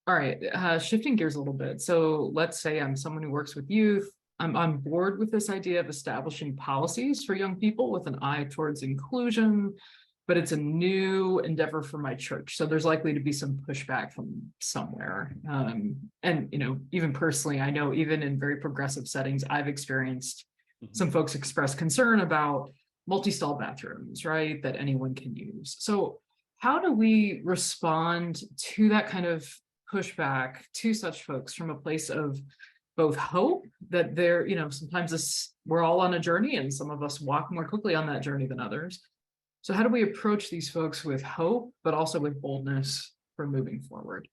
All right, shifting gears a little bit. So let's say I'm someone who works with youth. I'm on board with this idea of establishing policies for young people with an eye towards inclusion, but it's a new endeavor for my church. So there's likely to be some pushback from somewhere. And, even personally, I know even in very progressive settings, I've experienced some folks express concern about multi-stall bathrooms, right, that anyone can use. So how do we respond to that kind of pushback to such folks from a place of both hope that they're, sometimes we're all on a journey and some of us walk more quickly on that journey than others. So how do we approach these folks with hope, but also with boldness for moving forward?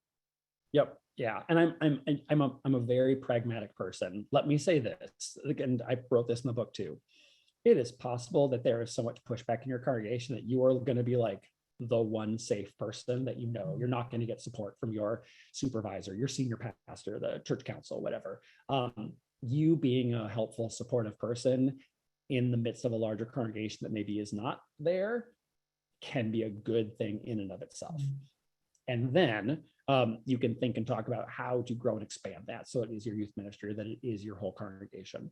Yep. Yeah. And I'm a very pragmatic person. Let me say this, and I wrote this in the book too. It is possible that there is so much pushback in your congregation that you are going to be like the one safe person that you're not going to get support from your supervisor, your senior pastor, the church council, whatever. You being a helpful, supportive person in the midst of a larger congregation that maybe is not there can be a good thing in and of itself. And then you can think and talk about how to grow and expand that so it is your youth ministry, that it is your whole congregation.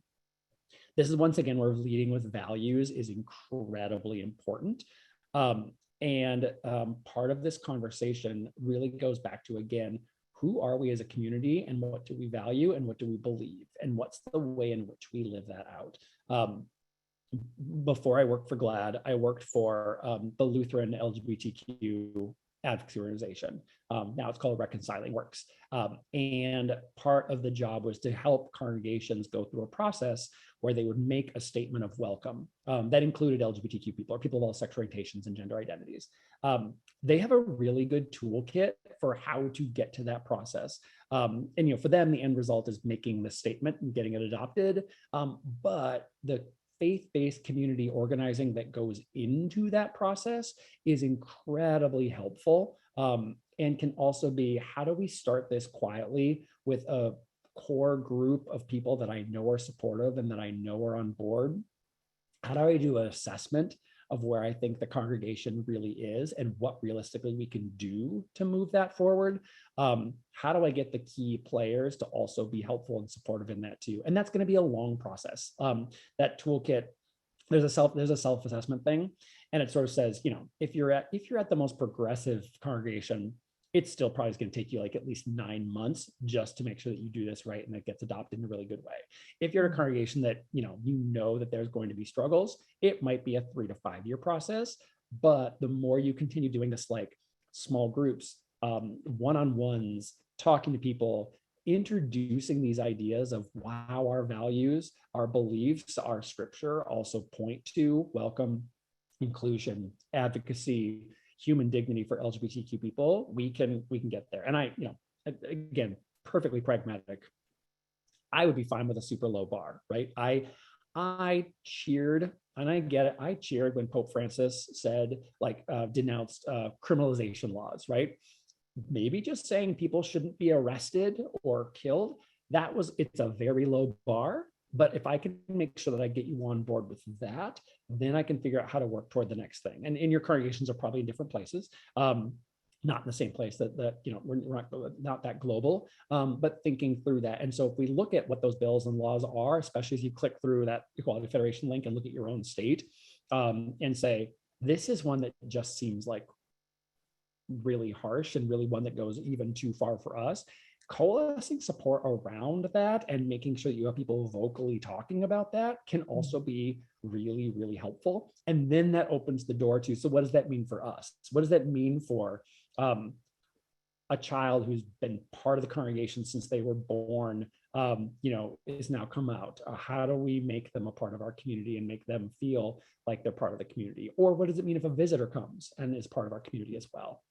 This is once again where leading with values is incredibly important. And part of this conversation really goes back to, again, who are we as a community and what do we value and what do we believe and what's the way in which we live that out. Before I worked for GLAD, I worked for the Lutheran LGBTQ advocacy organization. Now it's called Reconciling Works. And part of the job was to help congregations go through a process where they would make a statement of welcome that included LGBTQ people or people of all sexual orientations and gender identities. They have a really good toolkit for how to get to that process. And for them, the end result is making the statement and getting it adopted. But the faith-based community organizing that goes into that process is incredibly helpful, and can also be, how do we start this quietly with a core group of people that I know are supportive and that I know are on board? How do I do an assessment of where I think the congregation really is and what realistically we can do to move that forward? How do I get the key players to also be helpful and supportive in that too? And that's going to be a long process. That toolkit, there's a self-assessment thing, and it sort of says, if you're at the most progressive congregation, it's still probably going to take you like at least 9 months just to make sure that you do this right and it gets adopted in a really good way. If you're a congregation that that there's going to be struggles, it might be a 3 to 5 year process. But the more you continue doing this, like small groups, one-on-ones, talking to people, introducing these ideas of how our values, our beliefs, our scripture also point to welcome, inclusion, advocacy, human dignity for LGBTQ people, we can get there. And again, perfectly pragmatic, I would be fine with a super low bar, right? I cheered, and I get it. I cheered when Pope Francis said, denounced criminalization laws, right? Maybe just saying people shouldn't be arrested or killed, it's a very low bar. But if I can make sure that I get you on board with that, then I can figure out how to work toward the next thing. And your congregations are probably in different places, not in the same place that we're not that global, but thinking through that. And so if we look at what those bills and laws are, especially as you click through that Equality Federation link and look at your own state, and say, this is one that just seems like really harsh and really one that goes even too far for us. Coalescing support around that and making sure that you have people vocally talking about that can also be really, really helpful. And then that opens the door to, so what does that mean for us? What does that mean for a child who's been part of the congregation since they were born, is now come out? How do we make them a part of our community and make them feel like they're part of the community? Or what does it mean if a visitor comes and is part of our community as well?